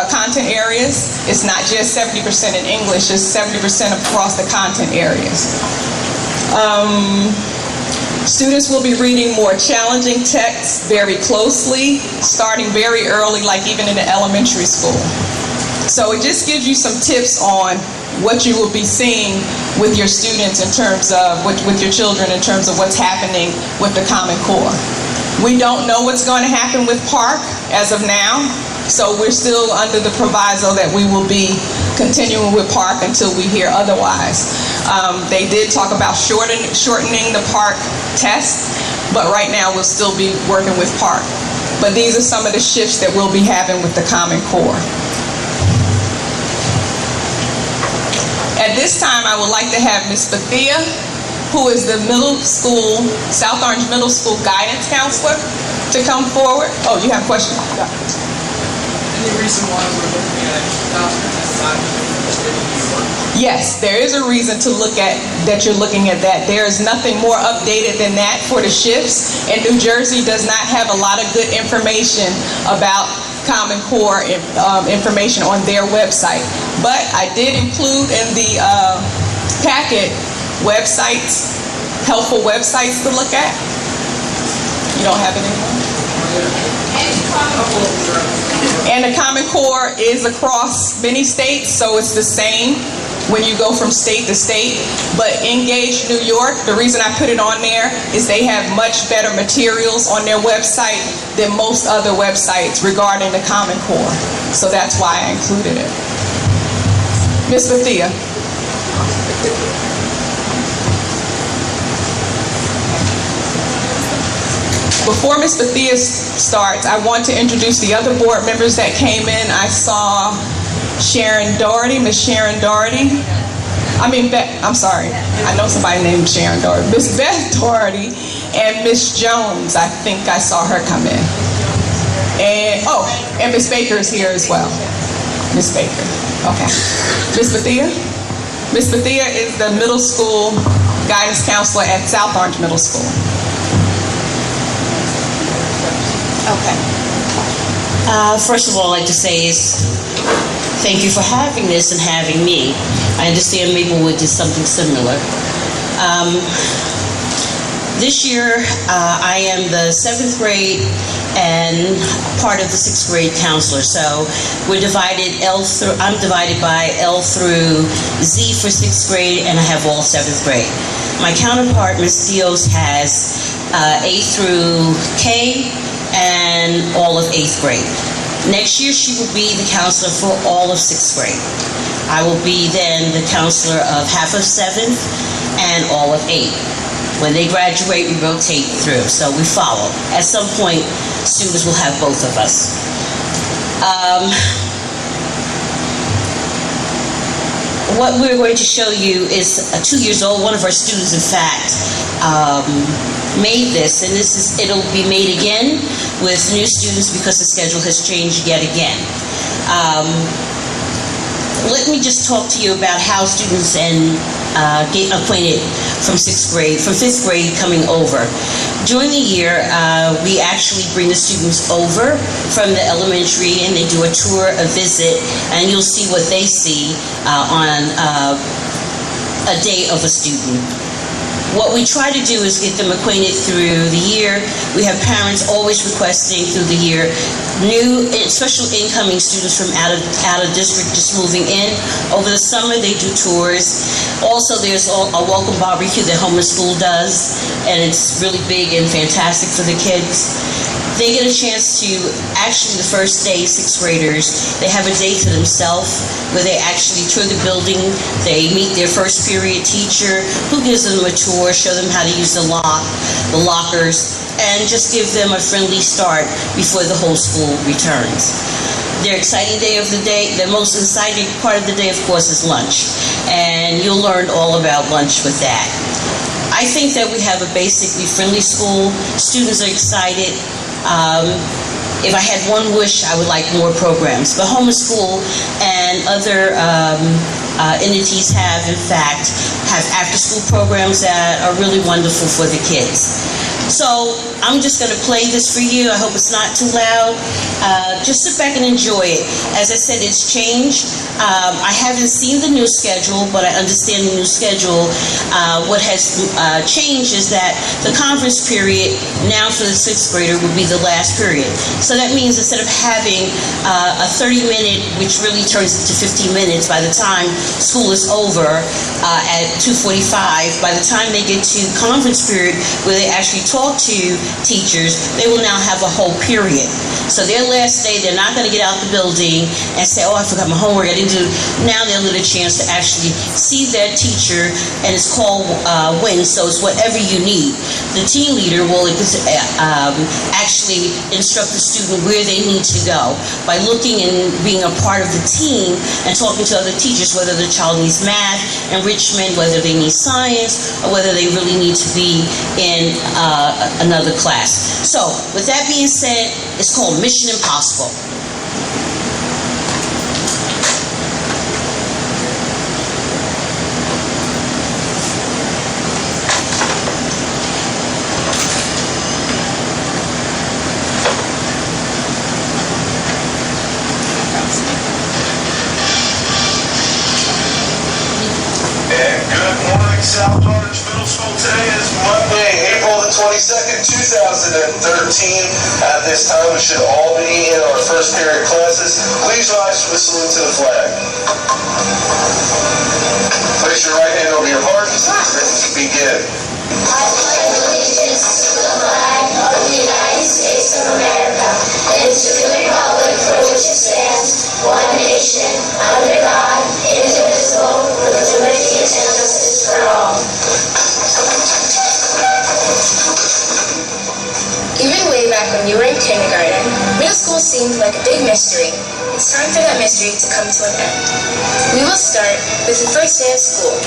content areas. It's not just 70% in English, it's 70% across the content areas. Students will be reading more challenging texts very closely, starting very early, like even in the elementary school. So it just gives you some tips on what you will be seeing with your students in terms of, with your children in terms of what's happening with the Common Core. We don't know what's going to happen with Park as of now, so we're still under the proviso that we will be continuing with Park until we hear otherwise. They did talk about shortening the Park test, but right now we'll still be working with Park. But these are some of the shifts that we'll be having with the Common Core. At this time, I would like to have Ms. Bethia, who is the middle school, South Orange Middle School guidance counselor, to come forward. Oh, you have a question? Any reason why we're looking at 2005? Yes, there is a reason to look at that. You're looking at that. There is nothing more updated than that for the shifts, and New Jersey does not have a lot of good information about Common Core information on their website. But I did include in the packet websites, helpful websites to look at. You don't have it anymore? And the Common Core is across many states, so it's the same when you go from state to state. But Engage New York, the reason I put it on there is they have much better materials on their website than most other websites regarding the Common Core. So that's why I included it. Ms. Bethia. Before Ms. Bethia starts, I want to introduce the other board members that came in. I saw Sharon Doherty, Miss Sharon Doherty. I'm sorry. I know somebody named Sharon Doherty. Miss Beth Doherty and Miss Jones. I think I saw her come in. And Miss Baker is here as well. Miss Baker. Okay. Miss Bethia? Miss Bethia is the middle school guidance counselor at South Orange Middle School. Okay. First of all, I'd like to say is thank you for having this and having me. I understand Maplewood did something similar. This year, I am the 7th grade and part of the 6th grade counselor. So we're divided I'm divided by L through Z for 6th grade, and I have all 7th grade. My counterpart, Ms. Dios, has A through K and all of 8th grade. Next year, she will be the counselor for all of 6th grade. I will be then the counselor of half of 7th and all of 8th. When they graduate, we rotate through, so we follow. At some point, students will have both of us. What we're going to show you is 2 years old. One of our students, in fact, made this, and it'll be made again with new students because the schedule has changed yet again. Let me just talk to you about how students get acquainted from 6th grade, from 5th grade coming over. During the year, we actually bring the students over from the elementary, and they do a tour, a visit, and you'll see what they see on a day of a student. What we try to do is get them acquainted through the year. We have parents always requesting through the year new, special incoming students from out of district just moving in. Over the summer, they do tours. Also, there's a welcome barbecue that Homeless School does, and it's really big and fantastic for the kids. They get a chance to, actually the first day, 6th graders, they have a day to themselves where they actually tour the building. They meet their first period teacher who gives them a tour, show them how to use the lockers, and just give them a friendly start before the whole school returns. Their exciting day of the day, the most exciting part of the day, of course, is lunch. And you'll learn all about lunch with that. I think that we have a basically friendly school. Students are excited. If I had one wish, I would like more programs. But Homeless School and other entities have, in fact, have after-school programs that are really wonderful for the kids. So I'm just going to play this for you. I hope it's not too loud. Just sit back and enjoy it. As I said, it's changed. I haven't seen the new schedule, but I understand the new schedule. What has changed is that the conference period now for the sixth grader would be the last period. So that means instead of having a 30-minute, which really turns into 15 minutes by the time school is over at 2:45, by the time they get to conference period where they actually talk to teachers, they will now have a whole period. So their last day, they're not going to get out the building and say, oh, I forgot my homework, I didn't do it. Now they'll get a chance to actually see their teacher, and it's called WIN, so it's whatever you need. The team leader will actually instruct the student where they need to go by looking and being a part of the team and talking to other teachers, whether the child needs math, enrichment, whether they need science, or whether they really need to be in another class. So, with that being said, it's called Mission Impossible. South Orange Middle School. Today is Monday, April the 22nd, 2013. At this time, we should all be in our first period classes. Please rise for the salute to the flag. Place your right hand over your heart. Begin. I pledge allegiance to the flag of the United States of America and to the republic for which it stands, one nation, under God, indivisible, with liberty and justice for all. Even way back when you were in kindergarten, middle school seemed like a big mystery. It's time for that mystery to come to an end. We will start with the first day of school.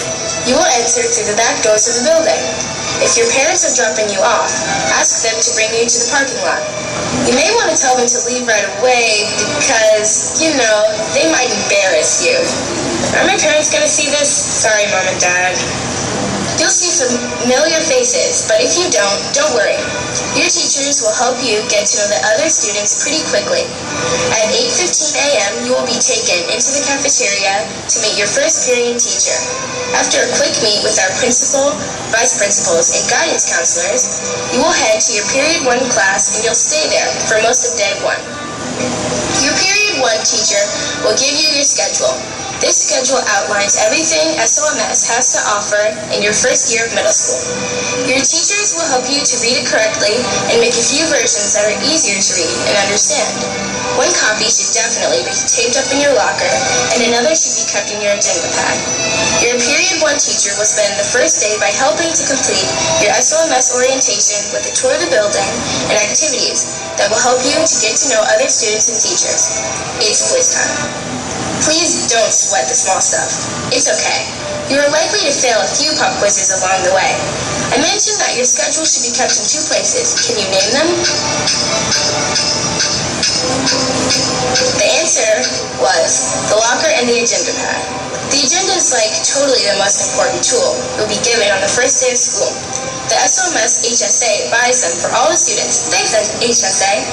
You will enter through the back doors of the building. If your parents are dropping you off, ask them to bring you to the parking lot. You may want to tell them to leave right away because, they might embarrass you. Are my parents going to see this? Sorry, Mom and Dad. You'll see familiar faces, but if you don't worry. Your teachers will help you get to know the other students pretty quickly. At 8:15 a.m., you will be taken into the cafeteria to meet your first period teacher. After a quick meet with our principal, vice principals, and guidance counselors, you will head to your period 1 class and you'll stay there for most of day 1. Your period 1 teacher will give you your schedule. This schedule outlines everything SOMS has to offer in your first year of middle school. Your teachers will help you to read it correctly and make a few versions that are easier to read and understand. One copy should definitely be taped up in your locker, and another should be kept in your agenda pad. Your period 1 teacher will spend the first day by helping to complete your SOMS orientation with a tour of the building and activities that will help you to get to know other students and teachers. It's quiz time. Please don't sweat the small stuff. It's okay. You are likely to fail a few pop quizzes along the way. I mentioned that your schedule should be kept in 2 places. Can you name them? The answer was the locker and the agenda pad. The agenda is totally the most important tool you'll be given on the first day of school. The SOMS HSA buys them for all the students. Thanks, HSA.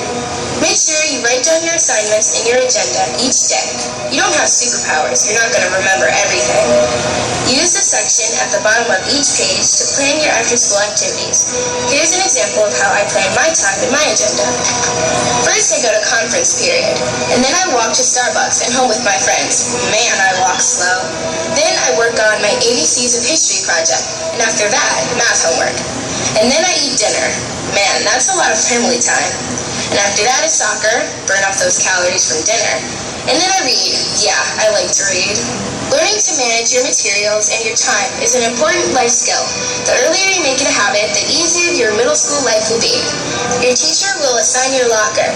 Make sure you write down your assignments in your agenda each day. You don't have superpowers. You're not going to remember everything. Use the section at the bottom of each page to plan your after-school activities. Here's an example of how I plan my time in my agenda. First, I go to conference period, and then I walk to Starbucks and home with my friends. Man, I walk slow. Then I work on my ABCs of History project, and after that, math homework. And then I eat dinner. Man, that's a lot of family time. And after that is soccer, burn off those calories from dinner. And then I read. Yeah, I like to read. Learning to manage your materials and your time is an important life skill. The earlier you make it a habit, the easier your middle school life will be. Your teacher will assign your locker.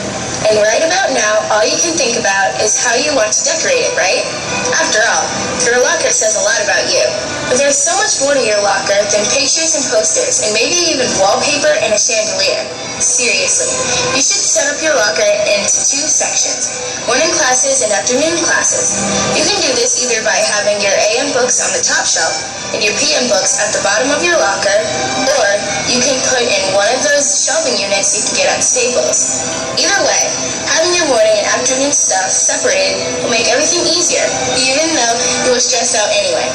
And right about now, all you can think about is how you want to decorate it, right? After all, your locker says a lot about you. But there's so much more to your locker than pictures and posters, and maybe even wallpaper and a chandelier. Seriously, you should set up your locker into 2 sections, morning classes and afternoon classes. You can do this either by having your AM books on the top shelf and your PM books at the bottom of your locker, or you can put in one of those shelving units you can get at Staples. Either way, having your morning and afternoon stuff separated will make everything easier, even though you were stressed out anyway.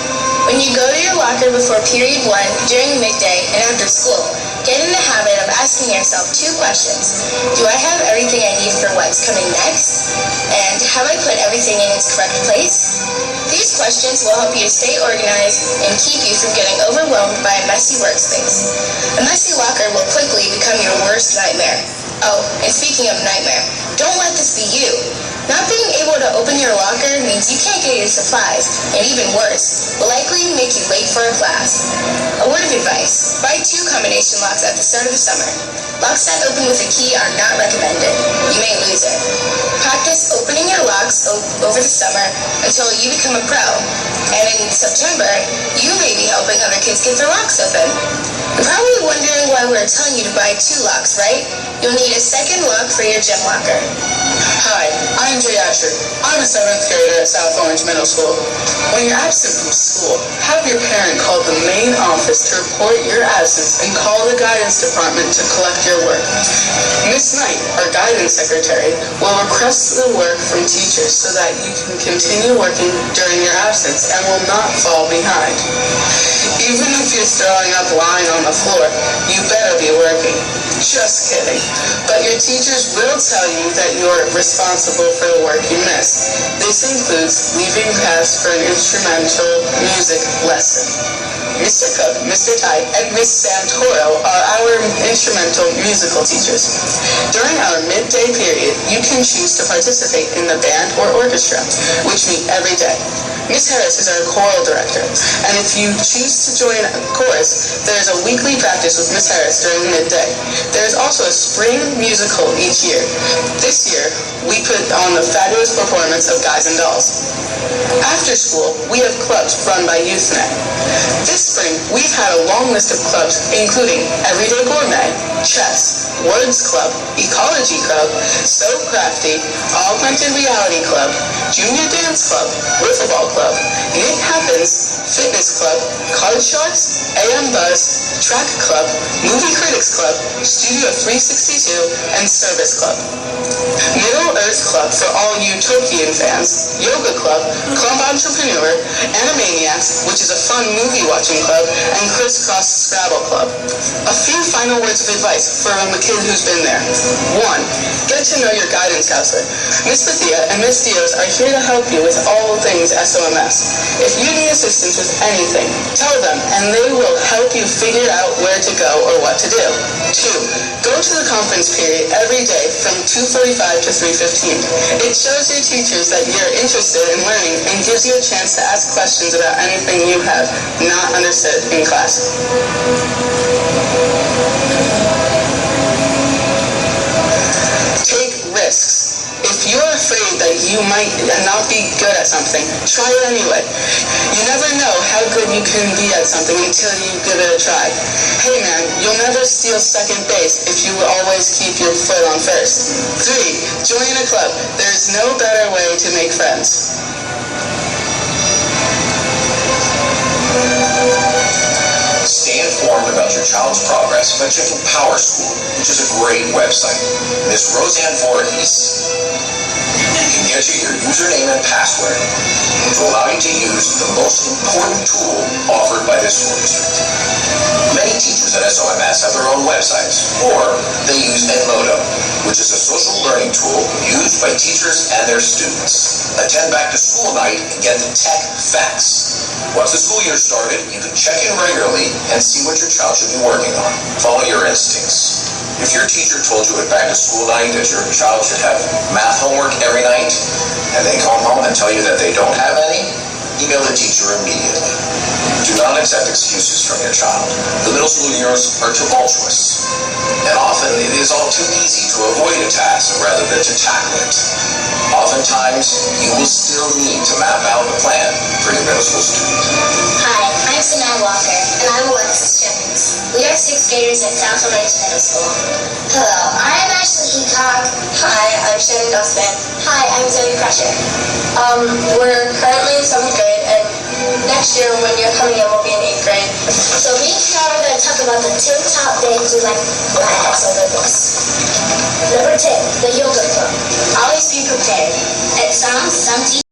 When you go to your locker before period 1, during midday, and after school, get in the habit of asking yourself 2 questions. Do I have everything I need for what's coming next? And have I put everything in its correct place? These questions will help you to stay organized and keep you from getting overwhelmed by a messy workspace. A messy locker will quickly become your worst nightmare. Oh, and speaking of nightmare, don't let this be you. Not being able to open your locker means you can't get your supplies, and even worse, will likely make you late for a class. A word of advice, buy 2 combination locks at the start of the summer. Locks that open with a key are not recommended. You may lose it. Practice opening your locks over the summer until you become a pro. And in September, you may be helping other kids get their locks open. You're probably wondering why we're telling you to buy 2 locks, right? You'll need a second lock for your gym locker. Hi, I'm Jay Asher. I'm a 7th grader at South Orange Middle School. When you're absent from school, have your parent call the main office to report your absence and call the guidance department to collect your work. Miss Knight, our guidance secretary, will request the work from teachers so that you can continue working during your absence and will not fall behind. Even if you're throwing up lying on the floor, you better be working. Just kidding. But your teachers will tell you that you're responsible for the work you missed. This includes leaving class for an instrumental music lesson. Mr. Cook, Mr. Tye, and Miss Santoro are our instrumental musical teachers. During our midday period, you can choose to participate in the band or orchestra, which meet every day. Miss Harris is our choral director, and if you choose to join a chorus, there is a weekly practice with Miss Harris during midday. There is also a spring musical each year. This year, we put on the fabulous performance of Guys and Dolls. After school, we have clubs run by YouthNet. This spring, we've had a long list of clubs, including Everyday Gourmet, Chess, Words Club, Ecology Club, So Crafty, Augmented Reality Club, Junior Dance Club, Wiffleball Club, Nick Happens, Fitness Club, Card Sharks, AM Buzz, Track Club, Movie Critics Club, Studio 362, and Service Club. Middle Earth Club for all utopian fans, Yoga Club, Club Entrepreneur, Animaniacs, which is a fun movie watching club, and Crisscross Scrabble Club. A few final words of advice for a kid who's been there. 1. Get to know your guidance counselor. Miss Lithia and Miss Diaz are here to help you with all things SOMS. If you need assistance with anything, tell them and they will help you figure out where to go or what to do. 2. Go to the conference period every day from 2:45 to 3:15. It shows your teachers that you're interested in learning and gives you a chance to ask questions about anything you have not understood in class. Take risks. If you're afraid that you might not be good at something, try it anyway. You never know how good you can be at something until you give it a try. Hey man, you'll never steal second base if you always keep your foot on first. 3. Join a club. There's no better way to make friends. Stay informed about your child's progress by checking PowerSchool, which is a great website. Miss Roseanne Voorhees can get you your username and password, which will allow you to use the most important tool offered by this school district. Many teachers at SOMS have their own websites, or they use Edmodo, which is a social learning tool used by teachers and their students. Attend back to school night and get the tech facts. Once the school year started, you can check in regularly and see what your child should be working on. Follow your instincts. If your teacher told you at back to school night that your child should have math homework every night, and they come home and tell you that they don't have any, email the teacher immediately. Do not accept excuses from your child. The middle school years are tumultuous, and often it is all too easy to avoid a task rather than to tackle it. Oftentimes, you will still need to map out a plan for your middle school student. Hi, I'm Sanaa Walker, and I'm Alexis Jennings. We are 6th graders at South Orange Middle School. Hello, I'm Ashley Heacock. Hi, I'm Shannon Dustman. Hi, I'm Zoe Crusher. We're currently in 7th grade, and next year when you're coming in, we'll be in 8th grade. So me and Kara are going to talk about the 10 top things we like about books. Number 10, the yoga club. Always be prepared. It sounds some teachers